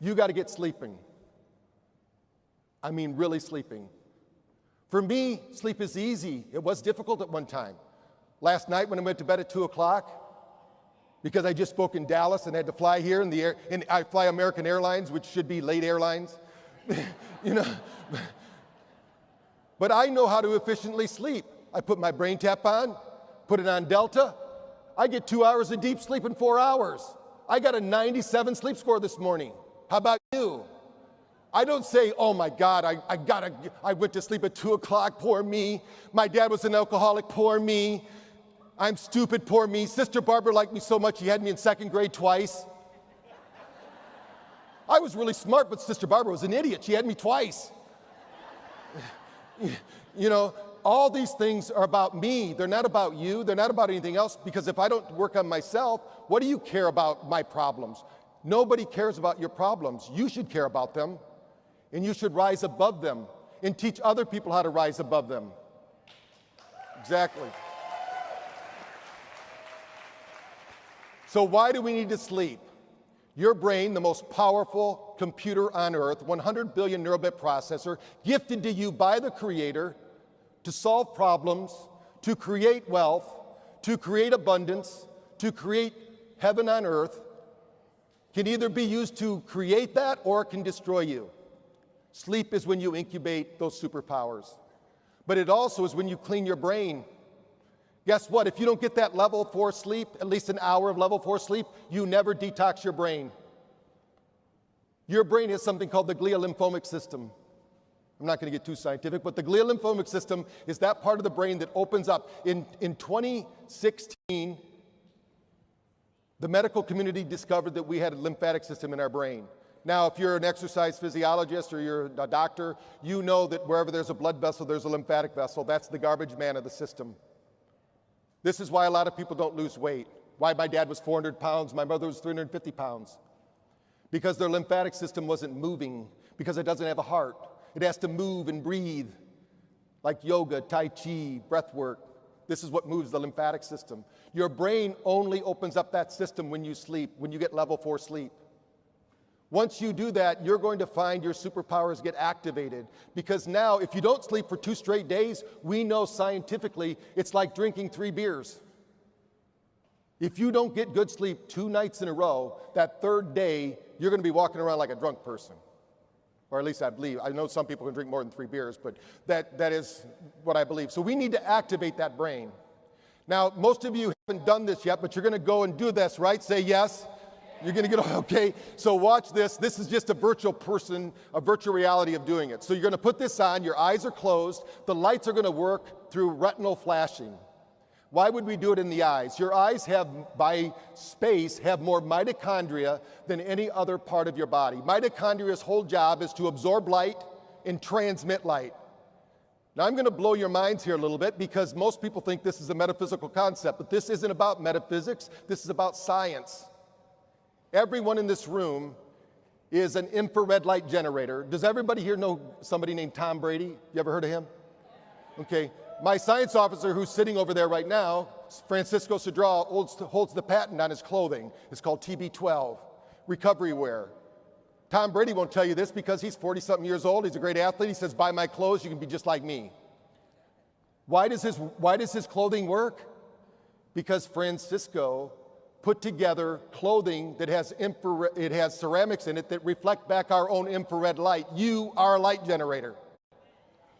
You got to get sleeping. I mean, really sleeping. For me, sleep is easy. It was difficult at one time. Last night when I went to bed at 2 o'clock, because I just spoke in Dallas and had to fly here in the air, and I fly American Airlines, which should be late airlines, you know. But I know how to efficiently sleep. I put my BrainTap on, put it on Delta. I get 2 hours of deep sleep in 4 hours. I got a 97 sleep score this morning. How about you? I don't say, oh my God, I went to sleep at 2 o'clock, poor me. My dad was an alcoholic, poor me. I'm stupid, poor me. Sister Barbara liked me so much, she had me in second grade twice. I was really smart, but Sister Barbara was an idiot. She had me twice. You know, all these things are about me. They're not about you. They're not about anything else, because if I don't work on myself, what do you care about my problems? Nobody cares about your problems. You should care about them, and you should rise above them and teach other people how to rise above them. Exactly. So why do we need to sleep? Your brain, the most powerful computer on earth, 100 billion neurobit processor, gifted to you by the Creator to solve problems, to create wealth, to create abundance, to create heaven on earth, can either be used to create that or it can destroy you. Sleep is when you incubate those superpowers. But it also is when you clean your brain. Guess what? If you don't get that level 4 sleep, at least an hour of level 4 sleep, you never detox your brain. Your brain has something called the glial-lymphomic system. I'm not going to get too scientific, but the glial-lymphomic system is that part of the brain that opens up. In 2016, the medical community discovered that we had a lymphatic system in our brain. Now, if you're an exercise physiologist or you're a doctor, you know that wherever there's a blood vessel, there's a lymphatic vessel. That's the garbage man of the system. This is why a lot of people don't lose weight. Why my dad was 400 pounds, my mother was 350 pounds. Because their lymphatic system wasn't moving, because it doesn't have a heart. It has to move and breathe, like yoga, tai chi, breath work. This is what moves the lymphatic system. Your brain only opens up that system when you sleep, when you get level 4 sleep. Once you do that, you're going to find your superpowers get activated. Because now, if you don't sleep for 2 straight days, we know scientifically it's like drinking 3 beers. If you don't get good sleep 2 nights in a row, that 3rd day, you're going to be walking around like a drunk person. Or at least I believe. I know some people can drink more than 3 beers, but that is what I believe. So we need to activate that brain. Now, most of you haven't done this yet, but you're going to go and do this, right? Say yes. You're going to get, okay, so watch this. This is just a virtual person, a virtual reality of doing it. So you're going to put this on, your eyes are closed, the lights are going to work through retinal flashing. Why would we do it in the eyes? Your eyes have, by space, have more mitochondria than any other part of your body. Mitochondria's whole job is to absorb light and transmit light. Now I'm going to blow your minds here a little bit because most people think this is a metaphysical concept, but this isn't about metaphysics, this is about science. Everyone in this room is an infrared light generator. Does everybody here know somebody named Tom Brady? You ever heard of him? Okay. My science officer who's sitting over there right now, Francisco Cedral, holds the patent on his clothing. It's called TB12, recovery wear. Tom Brady won't tell you this because he's 40-something years old. He's a great athlete. He says, buy my clothes, you can be just like me. Why does his clothing work? Because Francisco put together clothing that has it has ceramics in it that reflect back our own infrared light. You are a light generator.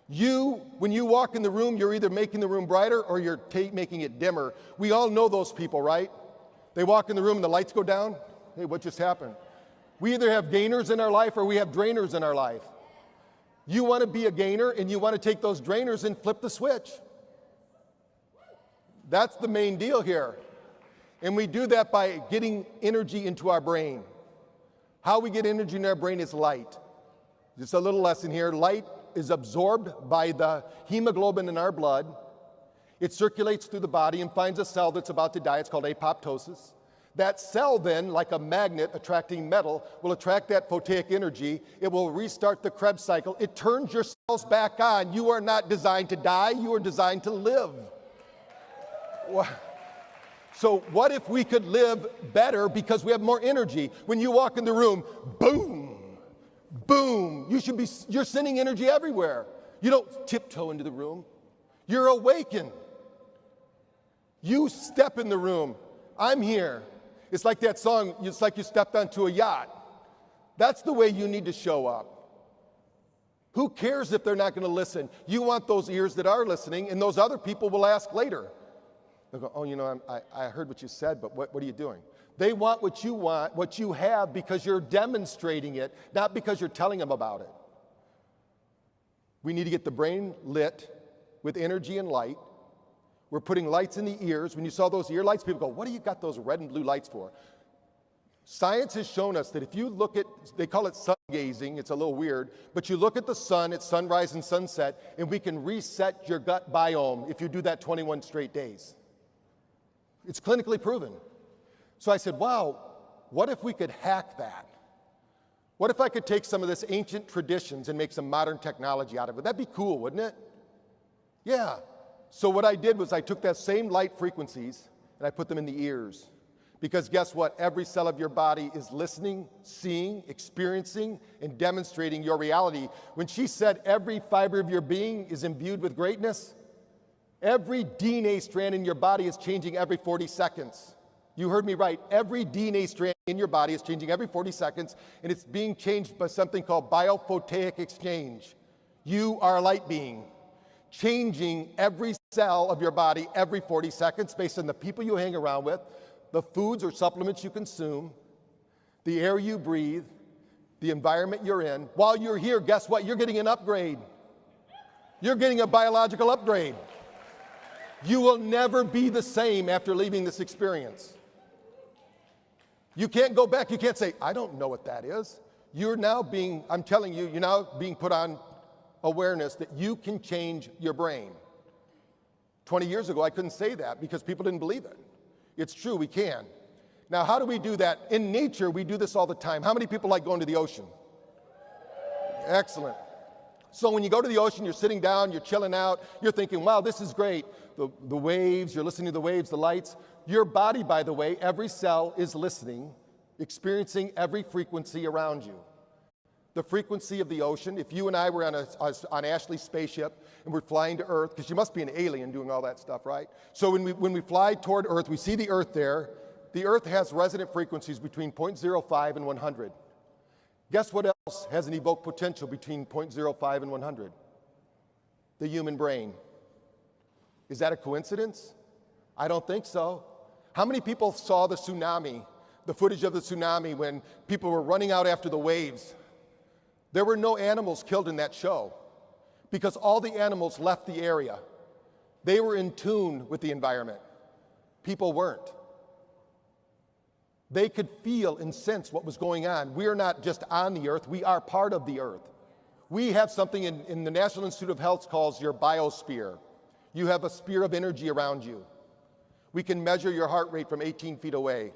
When you walk in the room, you're either making the room brighter or you're making it dimmer. We all know those people, right? They walk in the room and the lights go down. Hey, what just happened? We either have gainers in our life or we have drainers in our life. You want to be a gainer and you want to take those drainers and flip the switch. That's the main deal here. And we do that by getting energy into our brain. How we get energy in our brain is light. Just a little lesson here. Light is absorbed by the hemoglobin in our blood. It circulates through the body and finds a cell that's about to die. It's called apoptosis. That cell then, like a magnet attracting metal, will attract that photic energy. It will restart the Krebs cycle. It turns your cells back on. You are not designed to die. You are designed to live. So what if we could live better because we have more energy? When you walk in the room, boom, boom. You're sending energy everywhere. You don't tiptoe into the room. You're awakened. You step in the room. I'm here. It's like that song, it's like you stepped onto a yacht. That's the way you need to show up. Who cares if they're not going to listen? You want those ears that are listening, and those other people will ask later. They'll go, oh, you know, I heard what you said, but what are you doing? They want, what you have, because you're demonstrating it, not because you're telling them about it. We need to get the brain lit with energy and light. We're putting lights in the ears. When you saw those ear lights, people go, what do you got those red and blue lights for? Science has shown us that if you look at, they call it sun gazing, it's a little weird, but you look at the sun at sunrise and sunset, and we can reset your gut biome if you do that 21 straight days. It's clinically proven. So I said, wow, what if we could hack that? What if I could take some of this ancient traditions and make some modern technology out of it? That'd be cool, wouldn't it? Yeah. So what I did was I took that same light frequencies and I put them in the ears. Because guess what? Every cell of your body is listening, seeing, experiencing, and demonstrating your reality. When she said every fiber of your being is imbued with greatness, every DNA strand in your body is changing every 40 seconds. You heard me right. Every DNA strand in your body is changing every 40 seconds, and it's being changed by something called biophotic exchange. You are a light being, changing every cell of your body every 40 seconds based on the people you hang around with, the foods or supplements you consume, the air you breathe, the environment you're in. While you're here, guess what? You're getting an upgrade. You're getting a biological upgrade. You will never be the same after leaving this experience. You can't go back. You can't say, I don't know what that is. You're now being, I'm telling you, you're now being put on awareness that you can change your brain. 20 years ago, I couldn't say that because people didn't believe it. It's true, we can. Now, how do we do that? In nature, we do this all the time. How many people like going to the ocean? Excellent. So when you go to the ocean, you're sitting down, you're chilling out, you're thinking, wow, this is great. The waves, you're listening to the waves, the lights. Your body, by the way, every cell is listening, experiencing every frequency around you. The frequency of the ocean, if you and I were on Ashley's spaceship and we're flying to Earth, because you must be an alien doing all that stuff, right? So when we fly toward Earth, we see the Earth there. The Earth has resonant frequencies between 0.05 and 100. Guess what else has an evoked potential between 0.05 and 100? The human brain. Is that a coincidence? I don't think so. How many people saw the tsunami, the footage of the tsunami when people were running out after the waves? There were no animals killed in that show because all the animals left the area. They were in tune with the environment. People weren't. They could feel and sense what was going on. We are not just on the earth, we are part of the earth. We have something in the National Institute of Health calls your biosphere. You have a sphere of energy around you. We can measure your heart rate from 18 feet away.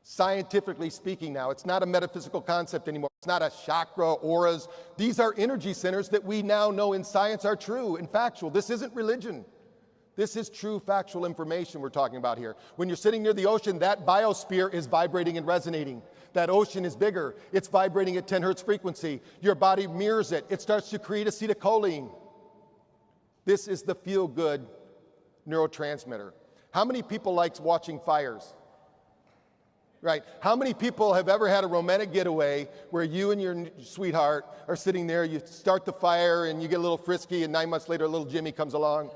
Scientifically speaking now, it's not a metaphysical concept anymore. It's not a chakra, auras. These are energy centers that we now know in science are true and factual. This isn't religion. This is true factual information we're talking about here. When you're sitting near the ocean, that biosphere is vibrating and resonating. That ocean is bigger. It's vibrating at 10 hertz frequency. Your body mirrors it. It starts to create acetylcholine. This is the feel-good neurotransmitter. How many people like watching fires? Right. How many people have ever had a romantic getaway where you and your sweetheart are sitting there, you start the fire and you get a little frisky and 9 months later little Jimmy comes along?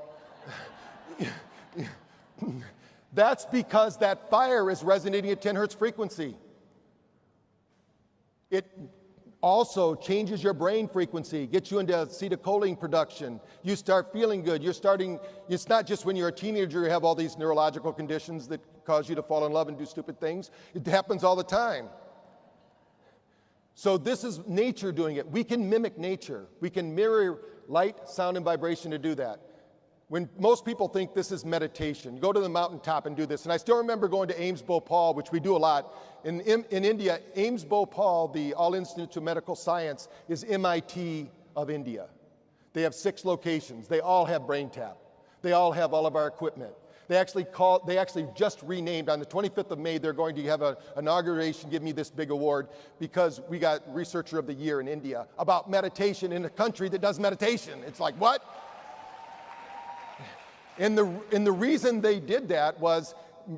That's because that fire is resonating at 10 hertz frequency. It also changes your brain frequency, gets you into acetylcholine production. You start feeling good. It's not just when you're a teenager you have all these neurological conditions that cause you to fall in love and do stupid things. It happens all the time. So this is nature doing it. We can mimic nature. We can mirror light, sound, and vibration to do that. When most people think this is meditation, go to the mountaintop and do this. And I still remember going to Ames Bhopal, which we do a lot. In India, Ames Bhopal, the All Institute of Medical Science, is MIT of India. They have 6 locations. They all have BrainTap. They all have all of our equipment. They actually just renamed, on the 25th of May, they're going to have an inauguration, give me this big award, because we got Researcher of the Year in India about meditation in a country that does meditation. It's like, what? And the reason they did that was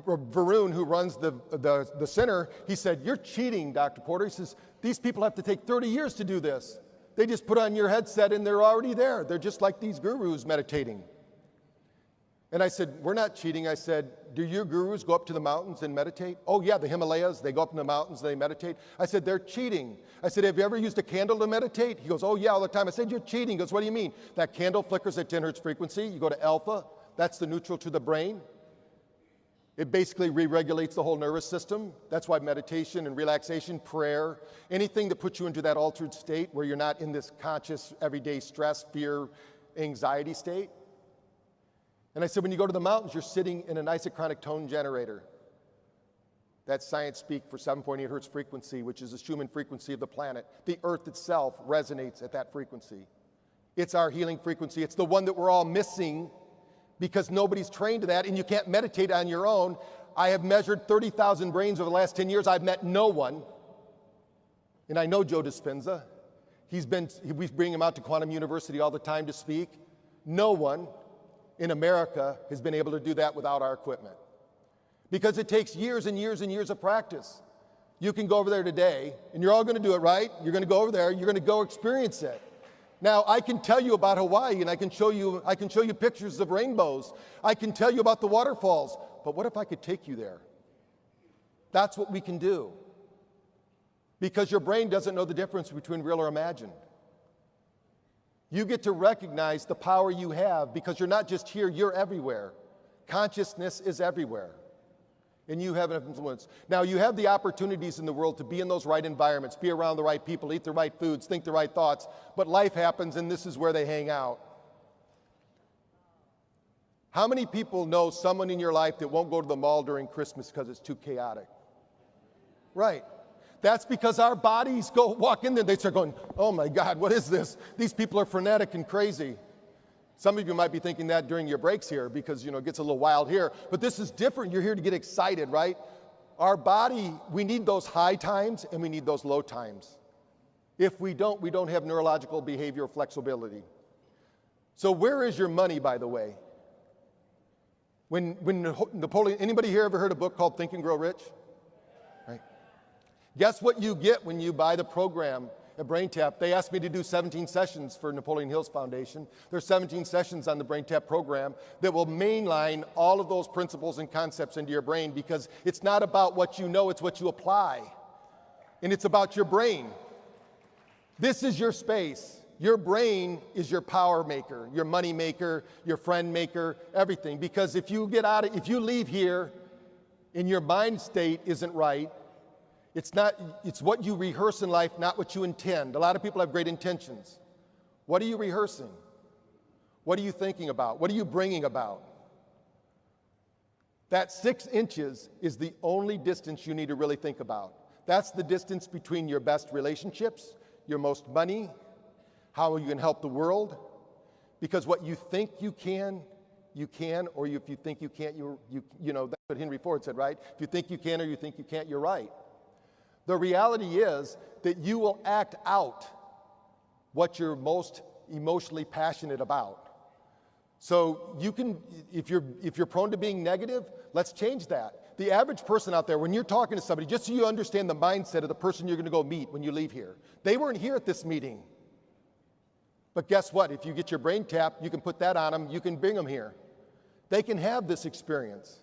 Varun, who runs the center, he said, "You're cheating, Dr. Porter." He says, "These people have to take 30 years to do this. They just put on your headset and they're already there. They're just like these gurus meditating." And I said, "We're not cheating." I said, "Do your gurus go up to the mountains and meditate?" "Oh yeah, the Himalayas, they go up in the mountains and they meditate." I said, "They're cheating." I said, "Have you ever used a candle to meditate?" He goes, "Oh yeah, all the time." I said, "You're cheating." He goes, "What do you mean?" "That candle flickers at 10 hertz frequency. You go to alpha, that's the neutral to the brain. It basically re-regulates the whole nervous system. That's why meditation and relaxation, prayer, anything that puts you into that altered state where you're not in this conscious, everyday stress, fear, anxiety state." And I said, when you go to the mountains, you're sitting in an isochronic tone generator. That's science speak for 7.8 hertz frequency, which is the Schumann frequency of the planet. The earth itself resonates at that frequency. It's our healing frequency. It's the one that we're all missing because nobody's trained to that, and you can't meditate on your own. I have measured 30,000 brains over the last 10 years. I've met no one, and I know Joe Dispenza. We bring him out to Quantum University all the time to speak. No one in America has been able to do that without our equipment, because it takes years and years and years of practice. You can go over there today, and you're all going to do it, right? You're going to go over there, you're going to go experience it. Now, I can tell you about Hawaii, and I can show you pictures of rainbows. I can tell you about the waterfalls, but what if I could take you there? That's what we can do, because your brain doesn't know the difference between real or imagined. You get to recognize the power you have, because you're not just here, you're everywhere. Consciousness is everywhere, and you have an influence. Now, you have the opportunities in the world to be in those right environments, be around the right people, eat the right foods, think the right thoughts, but life happens, and this is where they hang out. How many people know someone in your life that won't go to the mall during Christmas because it's too chaotic? Right. That's because our bodies walk in there, they start going, "Oh my God, what is this? These people are frenetic and crazy." Some of you might be thinking that during your breaks here, because it gets a little wild here, but this is different. You're here to get excited, right? Our body, we need those high times and we need those low times. If we don't have neurological behavioral flexibility. So where is your money, by the way? When Napoleon, anybody here ever heard a book called Think and Grow Rich? Right. Guess what you get when you buy the program at BrainTap? They asked me to do 17 sessions for Napoleon Hill's Foundation. There's 17 sessions on the BrainTap program that will mainline all of those principles and concepts into your brain, because it's not about what you know, it's what you apply. And it's about your brain. This is your space. Your brain is your power maker, your money maker, your friend maker, everything. Because if you leave here and your mind state isn't right, it's what you rehearse in life, not what you intend. A lot of people have great intentions. What are you rehearsing? What are you thinking about? What are you bringing about? That 6 inches is the only distance you need to really think about. That's the distance between your best relationships, your most money, how you can help the world. Because what you think you can, or if you think you can't, that's what Henry Ford said, right? If you think you can or you think you can't, you're right. The reality is that you will act out what you're most emotionally passionate about. So you can, if you're prone to being negative, let's change that. The average person out there, when you're talking to somebody, just so you understand the mindset of the person you're going to go meet when you leave here. They weren't here at this meeting. But guess what? If you get your BrainTap, you can put that on them, you can bring them here. They can have this experience.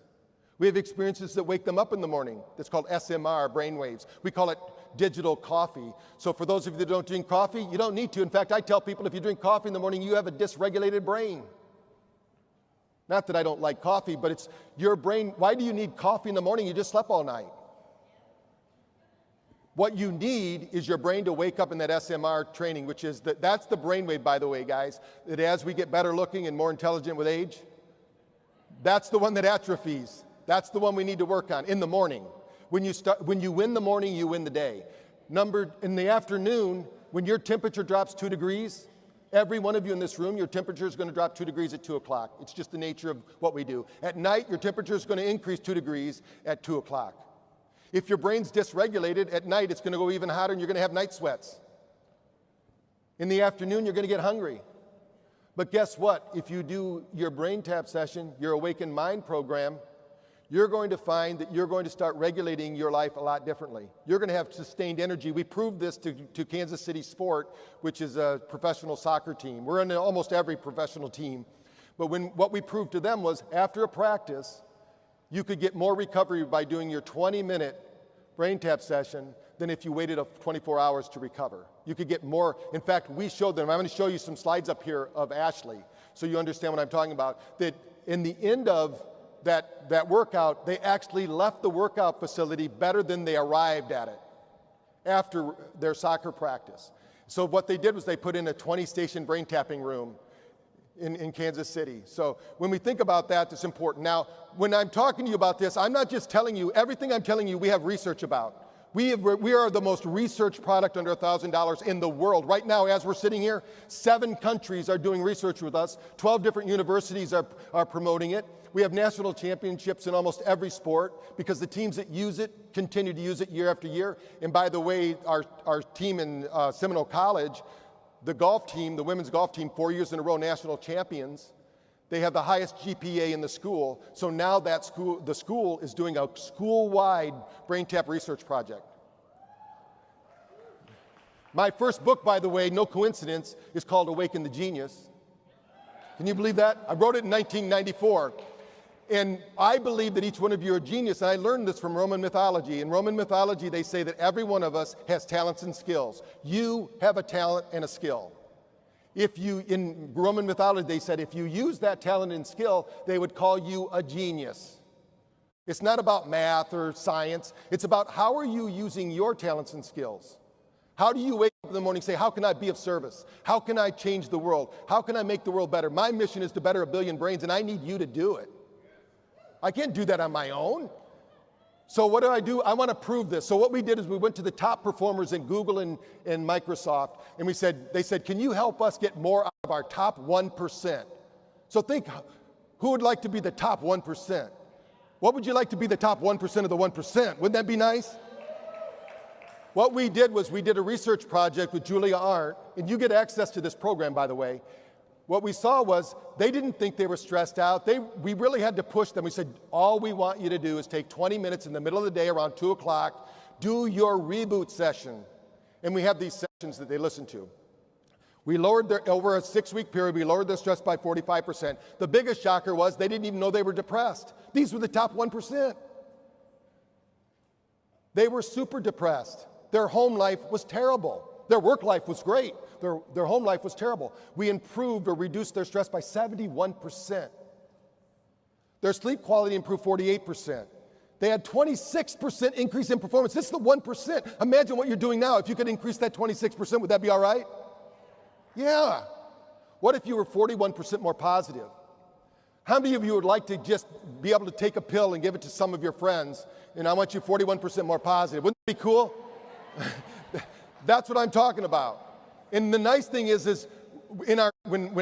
We have experiences that wake them up in the morning. That's called SMR, brainwaves. We call it digital coffee. So for those of you that don't drink coffee, you don't need to. In fact, I tell people if you drink coffee in the morning, you have a dysregulated brain. Not that I don't like coffee, but it's your brain. Why do you need coffee in the morning? You just slept all night. What you need is your brain to wake up in that SMR training, which is that's the brainwave, by the way, guys, that as we get better looking and more intelligent with age, that's the one that atrophies. That's the one we need to work on in the morning. When you win the morning, you win the day. In the afternoon, when your temperature drops 2 degrees, Every one of you in this room, your temperature is going to drop 2 degrees at 2 o'clock. It's just the nature of what we do. At night, your temperature is going to increase 2 degrees at 2 o'clock. If your brain's dysregulated, at night it's going to go even hotter and you're going to have night sweats. In the afternoon, you're going to get hungry. But guess what? If you do your BrainTap session, your Awakened Mind program, you're going to find that you're going to start regulating your life a lot differently. You're going to have sustained energy. We proved this to Kansas City Sport, which is a professional soccer team. We're in almost every professional team. But what we proved to them was after a practice, you could get more recovery by doing your 20-minute BrainTap session than if you waited 24 hours to recover. You could get more. In fact, we showed them. I'm going to show you some slides up here of Ashley so you understand what I'm talking about. That in the end of that workout, they actually left the workout facility better than they arrived at it after their soccer practice. So what they did was they put in a 20-station brain tapping room in Kansas City. So when we think about that, it's important. Now, when I'm talking to you about this, I'm not just telling you, everything I'm telling you we have research about. We are the most researched product under $1,000 in the world. Right now, as we're sitting here, 7 countries are doing research with us. 12 different universities are promoting it. We have national championships in almost every sport because the teams that use it continue to use it year after year. And by the way, our team in Seminole College, the golf team, the women's golf team, 4 years in a row, national champions. They have the highest GPA in the school. So now the school is doing a school-wide BrainTap research project. My first book, by the way, no coincidence, is called Awaken the Genius. Can you believe that? I wrote it in 1994. And I believe that each one of you are a genius. And I learned this from Roman mythology. In Roman mythology, they say that every one of us has talents and skills. You have a talent and a skill. In Roman mythology, they said if you use that talent and skill, they would call you a genius. It's not about math or science. It's about how are you using your talents and skills? How do you wake up in the morning and say, how can I be of service? How can I change the world? How can I make the world better? My mission is to better 1 billion brains, and I need you to do it. I can't do that on my own. So what do? I want to prove this. So what we did is we went to the top performers in Google and Microsoft, and they said, can you help us get more out of our top 1%? So think, who would like to be the top 1%? What would you like to be the top 1% of the 1%? Wouldn't that be nice? What we did was we did a research project with Julia Arndt, and you get access to this program, by the way. What we saw was they didn't think they were stressed out. We really had to push them. We said, all we want you to do is take 20 minutes in the middle of the day around 2 o'clock, do your reboot session. And we have these sessions that they listen to. We lowered over a 6-week period, we lowered their stress by 45%. The biggest shocker was they didn't even know they were depressed. These were the top 1%. They were super depressed. Their home life was terrible. Their work life was great. Their home life was terrible. We improved or reduced their stress by 71%. Their sleep quality improved 48%. They had 26% increase in performance. This is the 1%. Imagine what you're doing now. If you could increase that 26%, would that be all right? Yeah. What if you were 41% more positive? How many of you would like to just be able to take a pill and give it to some of your friends, and I want you 41% more positive? Wouldn't that be cool? That's what I'm talking about. And the nice thing is when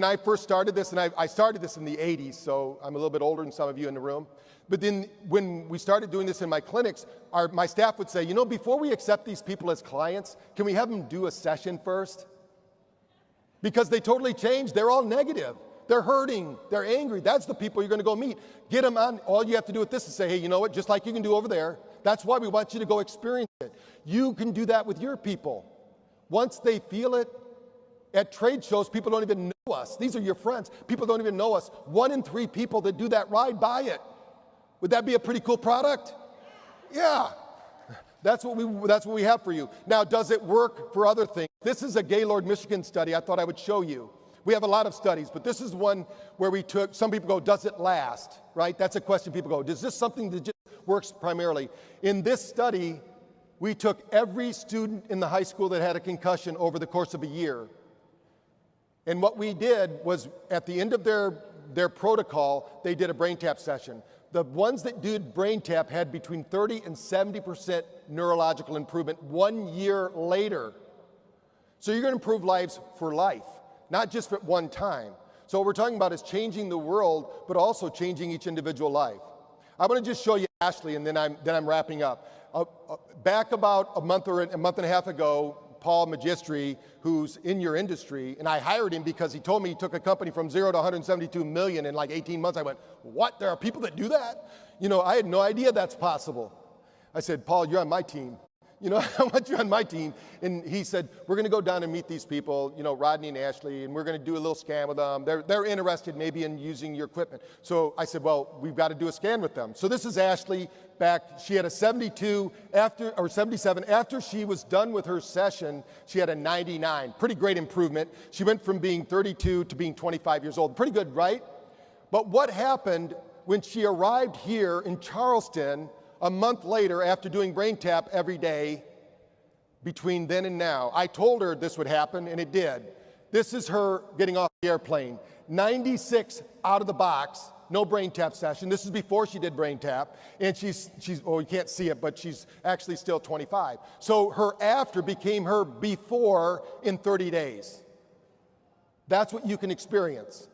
I first started this, and I started this in the 80s, so I'm a little bit older than some of you in the room, but then when we started doing this in my clinics, my staff would say, you know, before we accept these people as clients, can we have them do a session first? Because they totally changed. They're all negative. They're hurting. They're angry. That's the people you're going to go meet. Get them on. All you have to do with this is say, hey, you know what? Just like you can do over there. That's why we want you to go experience it. You can do that with your people. Once they feel it, at trade shows, people don't even know us. These are your friends. People don't even know us. 1 in 3 people that do that ride buy it. Would that be a pretty cool product? Yeah. That's what we have for you. Now, does it work for other things? This is a Gaylord, Michigan study I thought I would show you. We have a lot of studies, but this is one where we took, some people go, does it last, right? That's a question people go, is this something that just works primarily? In this study, we took every student in the high school that had a concussion over the course of a year. And what we did was at the end of their protocol, they did a BrainTap session. The ones that did BrainTap had between 30 and 70% neurological improvement 1 year later. So you're going to improve lives for life. not just at one time. So what we're talking about is changing the world, but also changing each individual life. I'm going to just show you Ashley, and then I'm wrapping up. Back about a month and a half ago, Paul Magistri, who's in your industry, and I hired him because he told me he took a company from 0 to 172 million in like 18 months. I went, what? There are people that do that? You know, I had no idea that's possible. I said, Paul, you're on my team. You know, I want you on my team. And he said, we're going to go down and meet these people, you know, Rodney and Ashley, and we're going to do a little scan with them. They're interested maybe in using your equipment. So I said, well, we've got to do a scan with them. So this is Ashley back. She had a 72 or 77. After she was done with her session, she had a 99. Pretty great improvement. She went from being 32 to being 25 years old. Pretty good, right? But what happened when she arrived here in Charleston a month later, after doing BrainTap every day, between then and now? I told her this would happen, and it did. This is her getting off the airplane. 96 out of the box, no BrainTap session. This is before she did BrainTap, and she's well, you can't see it, but she's actually still 25. So her after became her before in 30 days. That's what you can experience.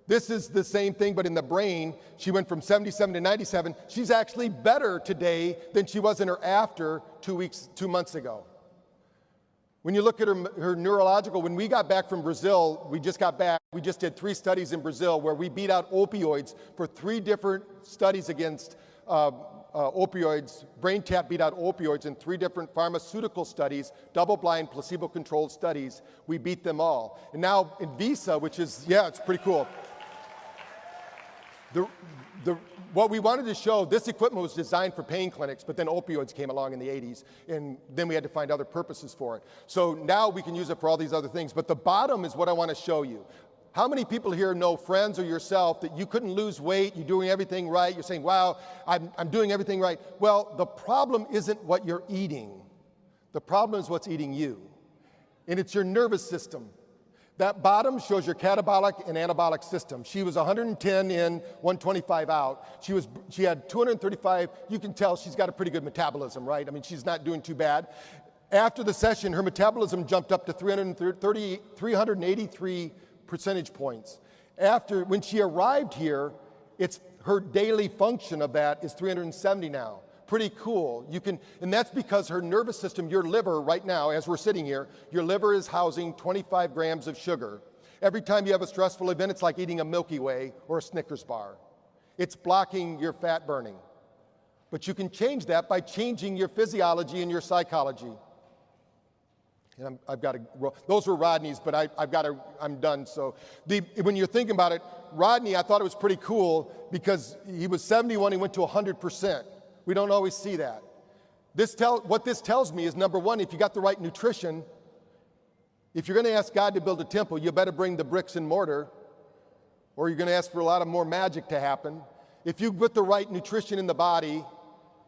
This is the same thing, but in the brain. She went from 77 to 97. She's actually better today than she was in her after 2 months ago. When you look at her neurological, when we got back from Brazil, we just did 3 studies in Brazil where we beat out opioids for 3 different studies against opioids. BrainTap beat out opioids in 3 different pharmaceutical studies, double-blind, placebo-controlled studies. We beat them all. And now in Visa, which is, yeah, it's pretty cool. What we wanted to show, this equipment was designed for pain clinics, but then opioids came along in the 80s, and then we had to find other purposes for it. So now we can use it for all these other things. But the bottom is what I want to show you. How many people here know, friends or yourself, that you couldn't lose weight, you're doing everything right, you're saying, wow, I'm doing everything right. Well, the problem isn't what you're eating. The problem is what's eating you. And it's your nervous system. That bottom shows your catabolic and anabolic system. She was 110 in, 125 out. She had 235. You can tell she's got a pretty good metabolism, right? I mean, she's not doing too bad. After the session, her metabolism jumped up to 383 percentage points. When she arrived here, her daily function of that is 370 now. Pretty cool. And that's because her nervous system, your liver right now, as we're sitting here, your liver is housing 25 grams of sugar. Every time you have a stressful event, it's like eating a Milky Way or a Snickers bar. It's blocking your fat burning. But you can change that by changing your physiology and your psychology. And those were Rodney's, but I'm done. So when you're thinking about it, Rodney, I thought it was pretty cool because he was 71, he went to 100%. We don't always see that. What this tells me is, number one, if you got the right nutrition, if you're going to ask God to build a temple, you better bring the bricks and mortar, or you're going to ask for a lot of more magic to happen. If you put the right nutrition in the body,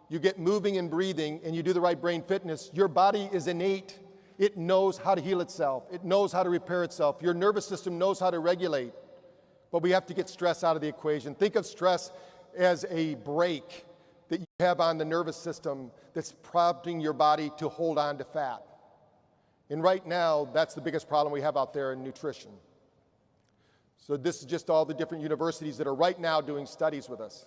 you get moving and breathing, and you do the right brain fitness, your body is innate. It knows how to heal itself. It knows how to repair itself. Your nervous system knows how to regulate. But we have to get stress out of the equation. Think of stress as a brake that you have on the nervous system that's prompting your body to hold on to fat. And right now, that's the biggest problem we have out there in nutrition. So this is just all the different universities that are right now doing studies with us.